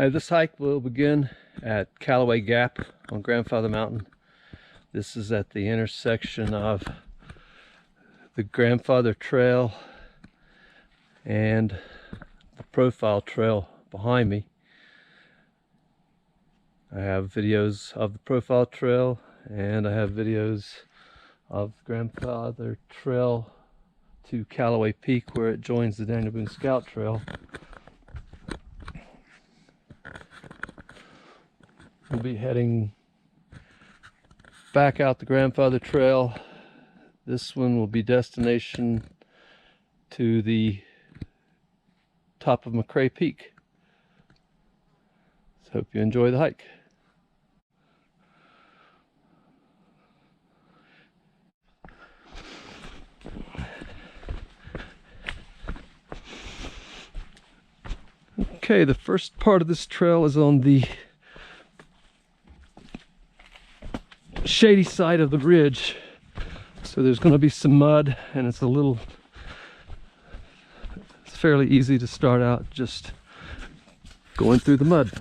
This hike will begin at Calloway Gap on Grandfather Mountain. This is at the intersection of the Grandfather Trail and the Profile Trail behind me. I have videos of the Profile Trail and I have videos of Grandfather Trail to Calloway Peak where it joins the Daniel Boone Scout Trail. We'll be heading back out the Grandfather Trail. This one will be destination to the top of MacRae Peak. So hope you enjoy the hike. Okay, the first part of this trail is on the shady side of the ridge, so there's going to be some mud, and it's fairly easy to start out just going through the mud.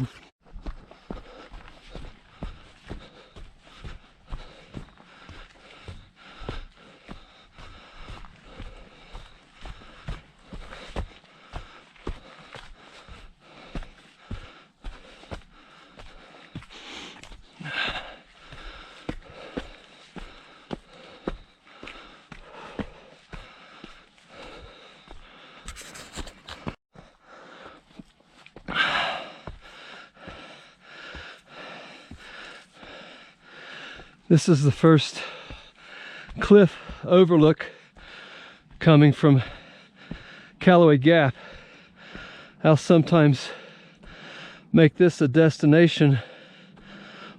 This is the first cliff overlook coming from Calloway Gap. I'll sometimes make this a destination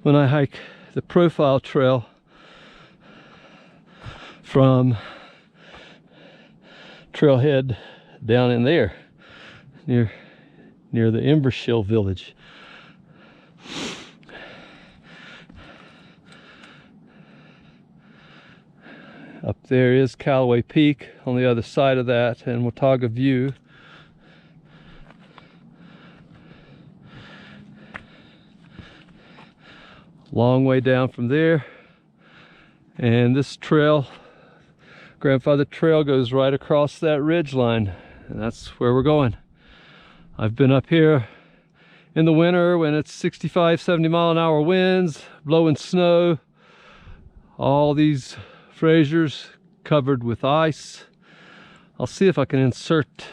when I hike the Profile Trail from Trailhead down in there near the Embershill village. Up there is Calloway Peak on the other side of that, and Watauga View. Long way down from there. And this trail, Grandfather Trail, goes right across that ridge line, and that's where we're going. I've been up here in the winter when it's 65, 70 mile an hour winds, blowing snow, all these Fraser's covered with ice. I'll see if I can insert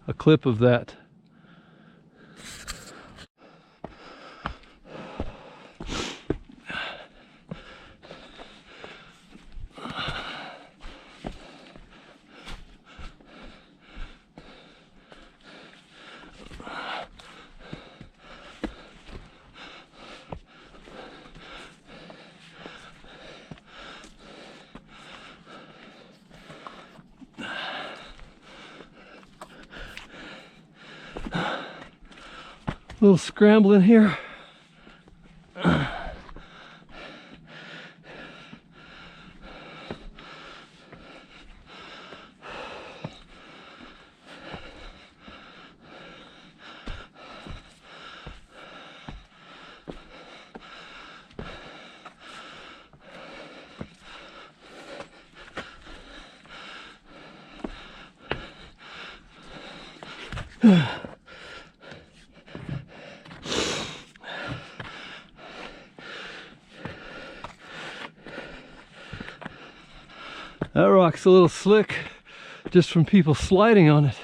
a clip of that. A little scrambling here. That rock's a little slick just from people sliding on it.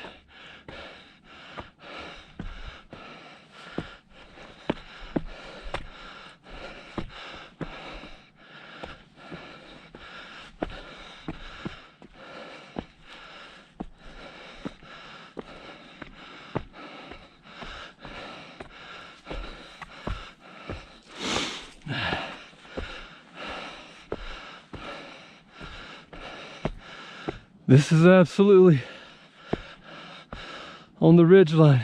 This is absolutely on the ridge line.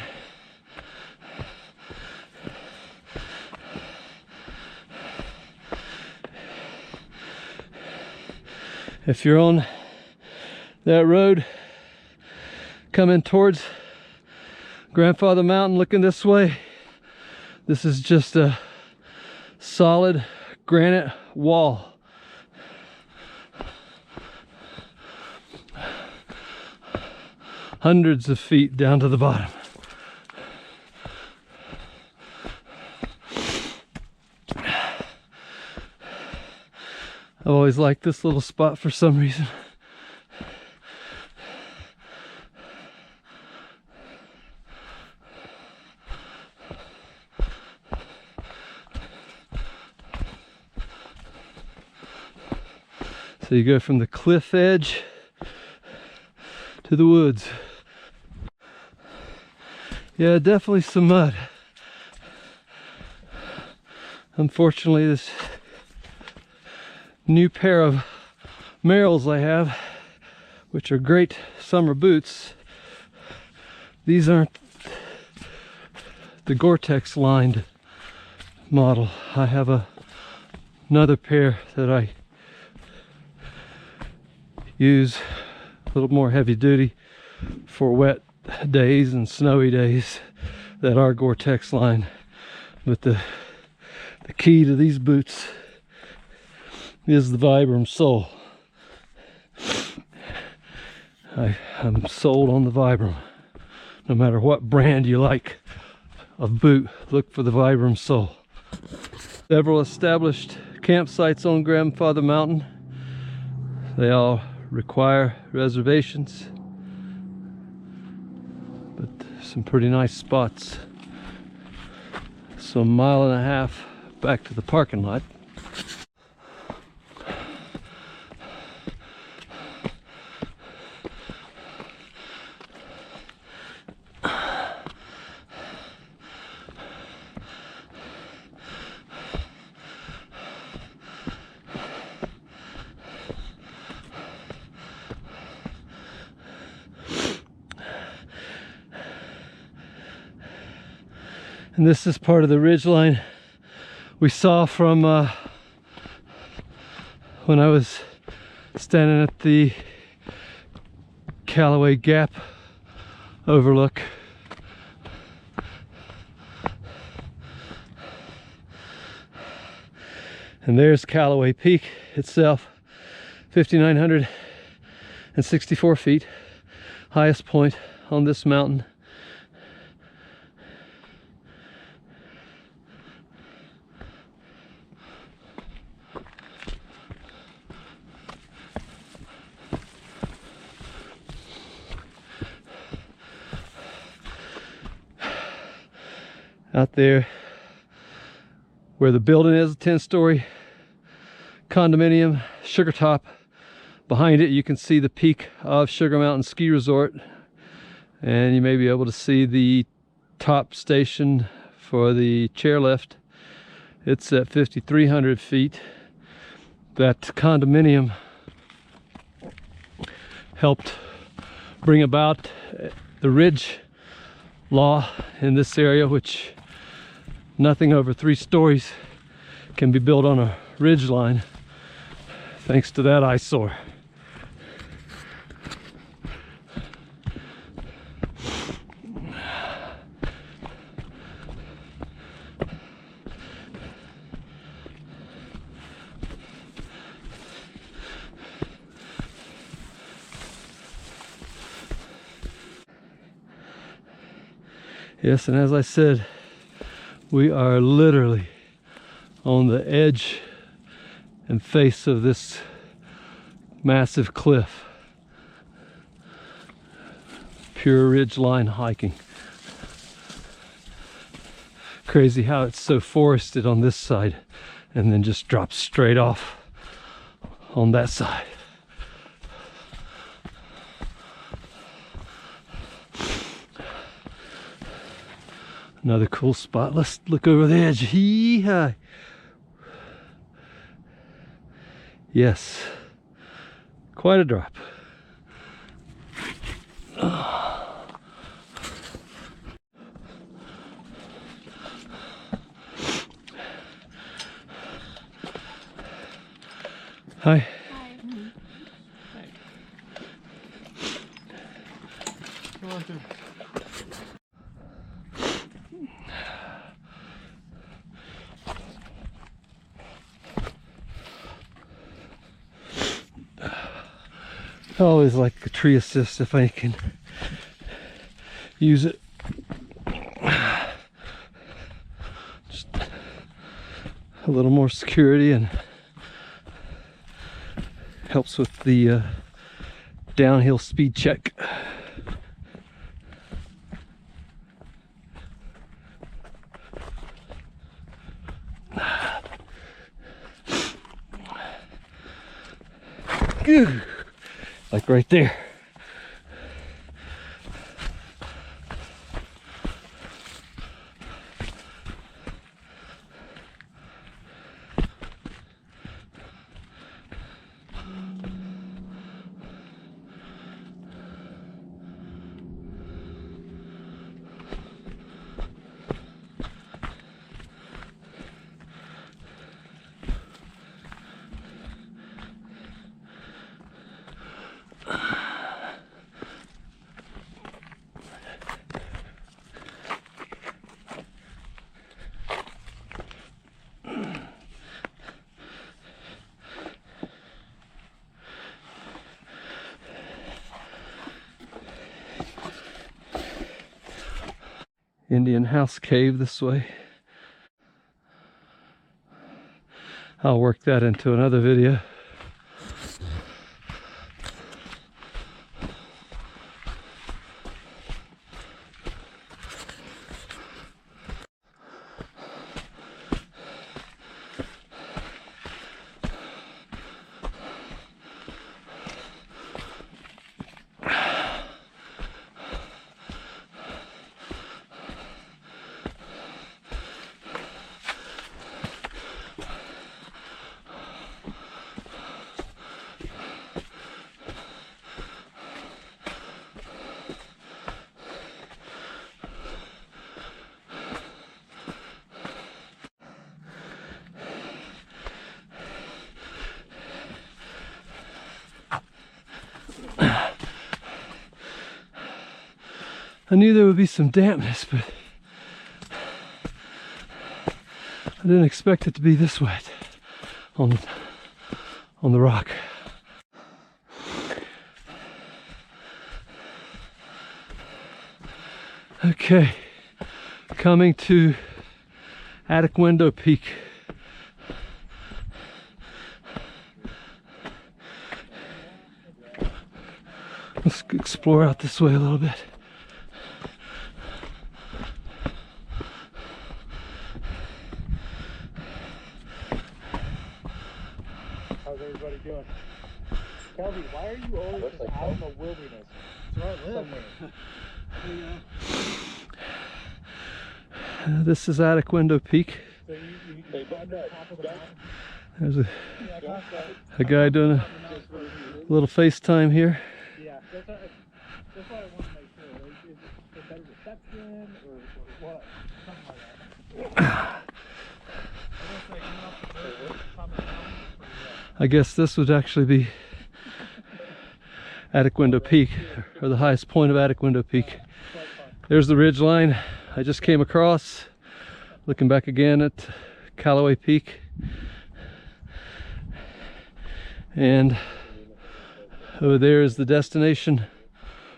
If you're on that road coming towards Grandfather Mountain looking this way, This is just a solid granite wall. Hundreds of feet down to the bottom. I've always liked this little spot for some reason. So you go from the cliff edge to the woods. Yeah, definitely some mud. Unfortunately, this new pair of Merrells I have, which are great summer boots, these aren't the Gore-Tex lined model. I have another pair that I use a little more heavy duty for wet days and snowy days that are Gore-Tex line. But the key to these boots is the Vibram sole. I'm sold on the Vibram. No matter what brand you like of boot, look for the Vibram sole. Several established campsites on Grandfather Mountain. They all require reservations, but some pretty nice spots. So a mile and a half back to the parking lot. And this is part of the ridgeline we saw from when I was standing at the Calloway Gap overlook. And there's Calloway Peak itself, 5,964 feet, highest point on this mountain. Out there where the building is, a 10-story condominium, Sugar Top. Behind it you can see the peak of Sugar Mountain Ski Resort, and you may be able to see the top station for the chairlift. It's at 5,300 feet. That condominium helped bring about the ridge law in this area, which nothing over 3 stories can be built on a ridge line, thanks to that eyesore. Yes, and as I said, we are literally on the edge and face of this massive cliff. Pure ridgeline hiking. Crazy how it's so forested on this side and then just drops straight off on that side. Another cool spot. Let's look over the edge. Hee-haw. Yes, quite a drop. Hi. I always like a tree assist if I can use it. Just a little more security and helps with the downhill speed check. Like right there. Indian house cave this way. I'll work that into another video. I knew there would be some dampness, but I didn't expect it to be this wet on the rock. Okay, coming to Attic Window Peak. Let's explore out this way a little bit. How's everybody doing? Kelby, why are you always just out in the wilderness? That's where I live. This is Attic Window Peak. So you top of the mountain? There's a guy doing a little FaceTime here. Yeah, that's what I want to make sure. Is it better reception or what? Something like that. I guess this would actually be Attic Window Peak, or the highest point of Attic Window Peak. There's the ridge line I just came across. Looking back again at Calloway Peak. And over there is the destination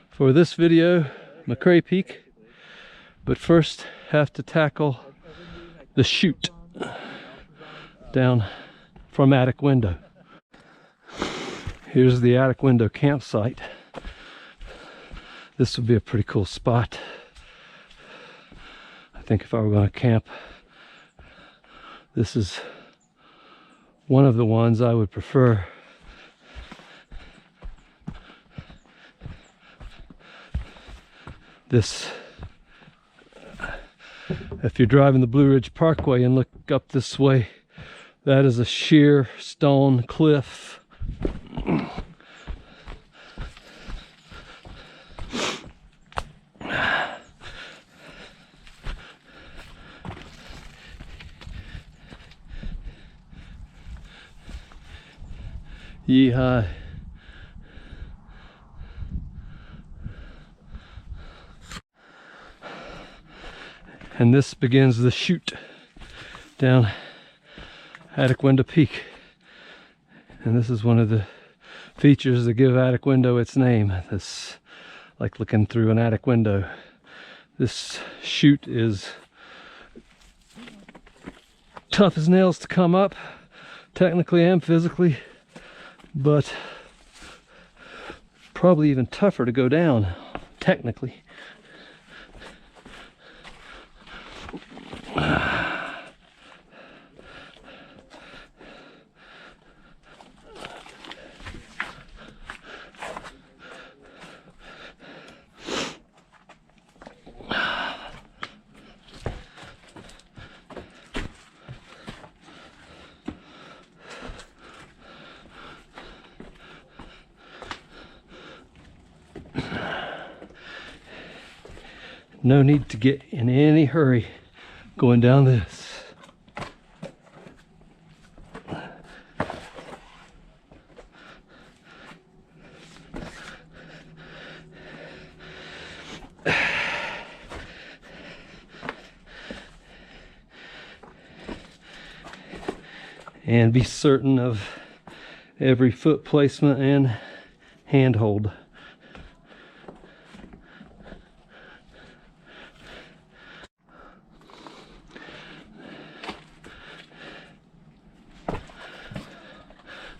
for this video, MacRae Peak. But first, have to tackle the chute down from Attic Window. Here's the Attic Window campsite. This would be a pretty cool spot. I think if I were going to camp, this is one of the ones I would prefer. This, if you're driving the Blue Ridge Parkway and look up this way, that is a sheer stone cliff. Yeehaw. And this begins the chute down Attic Window Peak. And this is one of the features that give attic window its name. This, like looking through an attic window. This chute is tough as nails to come up, technically and physically, but probably even tougher to go down, technically. No need to get in any hurry going down this. And be certain of every foot placement and handhold.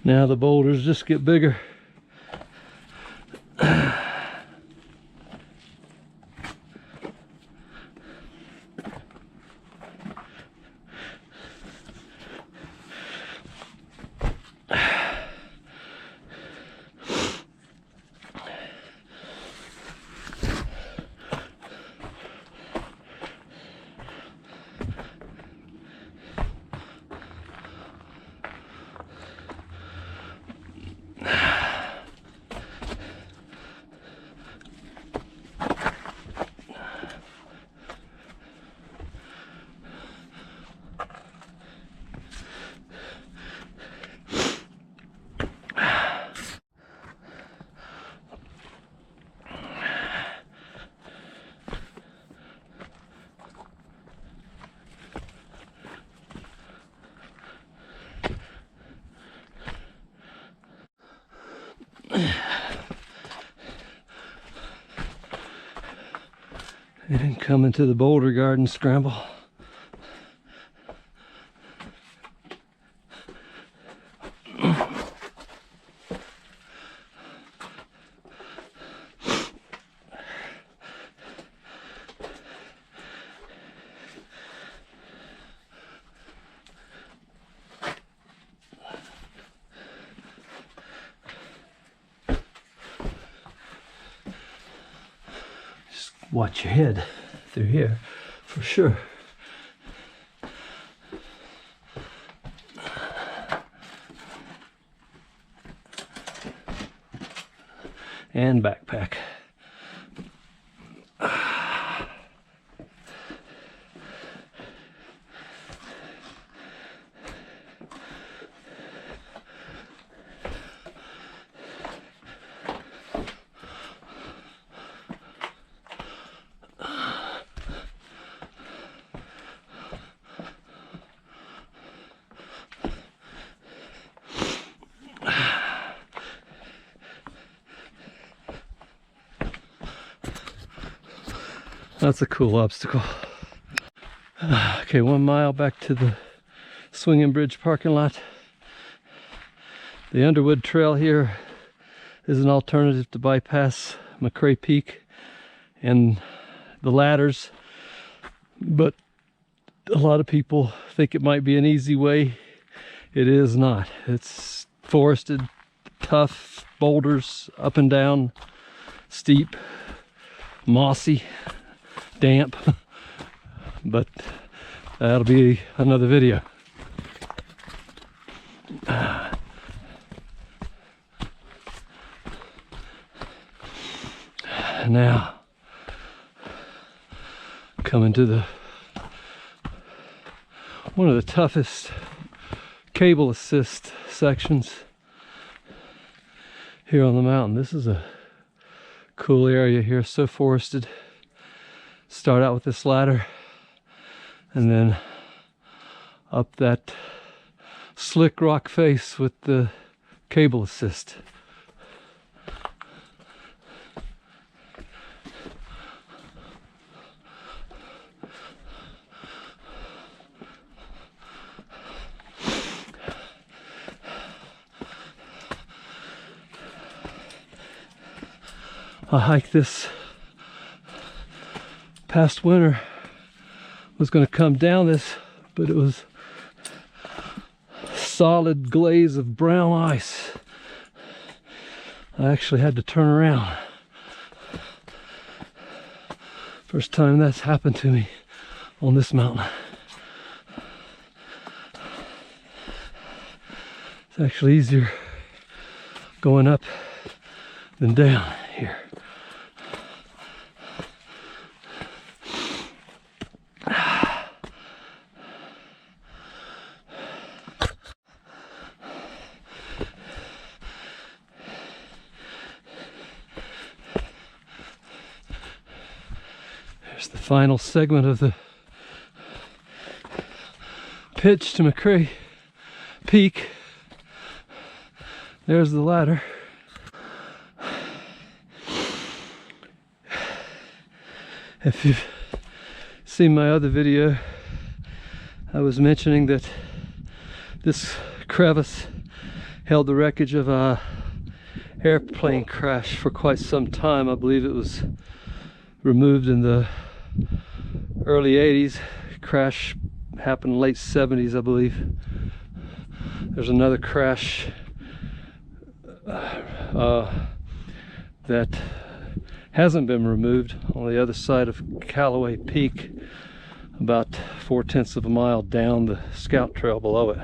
Now the boulders just get bigger. And then come into the boulder garden scramble. Watch your head through here for sure. And backpack. That's a cool obstacle. Okay, 1 mile back to the Swinging Bridge parking lot. The Underwood Trail here is an alternative to bypass MacRae Peak and the ladders, but a lot of people think it might be an easy way. It is not. It's forested, tough boulders, up and down, steep, mossy, damp, but that'll be another video. Now coming to the one of the toughest cable assist sections here on the mountain. This is a cool area here, so forested. Start out with this ladder and then up that slick rock face with the cable assist I hiked this past winter. Was going to come down this, but it was solid glaze of brown ice. I actually had to turn around. First time that's happened to me on this mountain. It's actually easier going up than down here. There's the final segment of the pitch to MacRae Peak. There's the ladder. If you've seen my other video, I was mentioning that this crevice held the wreckage of a airplane crash for quite some time. I believe it was removed in the early 80s. Crash happened late 70s, I believe. There's another crash that hasn't been removed on the other side of Calloway Peak, about 4/10 of a mile down the scout trail below it.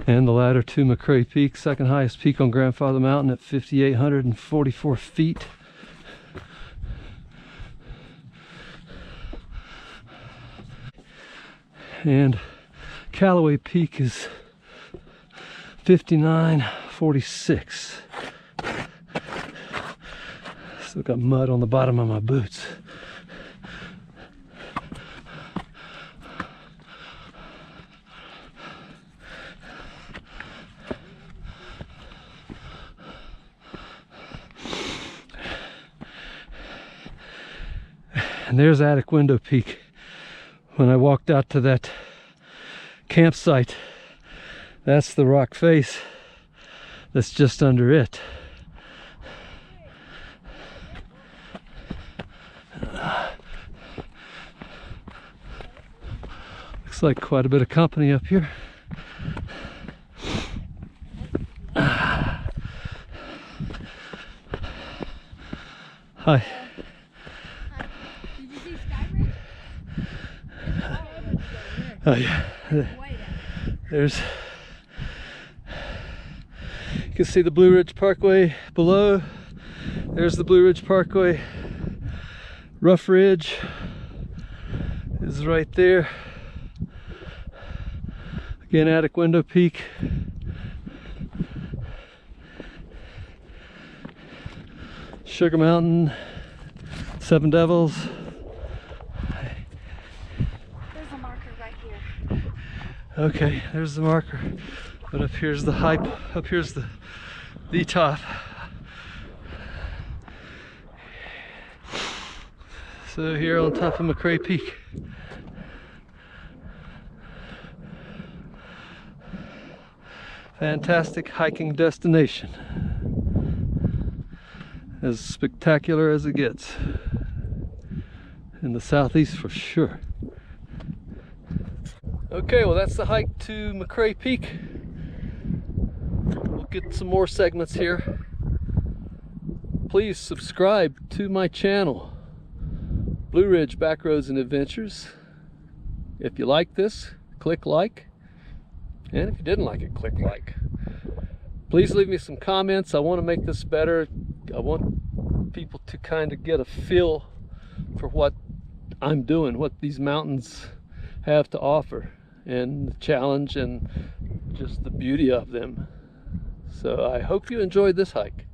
And the ladder to MacRae Peak, second highest peak on Grandfather Mountain at 5,844 feet. And Calloway Peak is 5,946. Still got mud on the bottom of my boots. And there's Attic Window Peak. When I walked out to that campsite, that's the rock face that's just under it. Looks like quite a bit of company up here. Hi. Did you see Skybridge? Oh yeah. There's, you can see the Blue Ridge Parkway below. There's the Blue Ridge Parkway. Rough Ridge is right there. Again, Attic Window Peak. Sugar Mountain, Seven Devils. There's a marker right here. Okay, there's the marker. But up here's the high, up here's the top. So here on top of MacRae Peak. Fantastic hiking destination. As spectacular as it gets. In the southeast for sure. Okay, well that's the hike to MacRae Peak. We'll get some more segments here. Please subscribe to my channel, Blue Ridge Backroads and Adventures. If you like this, click like. And if you didn't like it, click like. Please leave me some comments. I want to make this better. I want people to kind of get a feel for what I'm doing, what these mountains have to offer, and the challenge and just the beauty of them. So I hope you enjoyed this hike.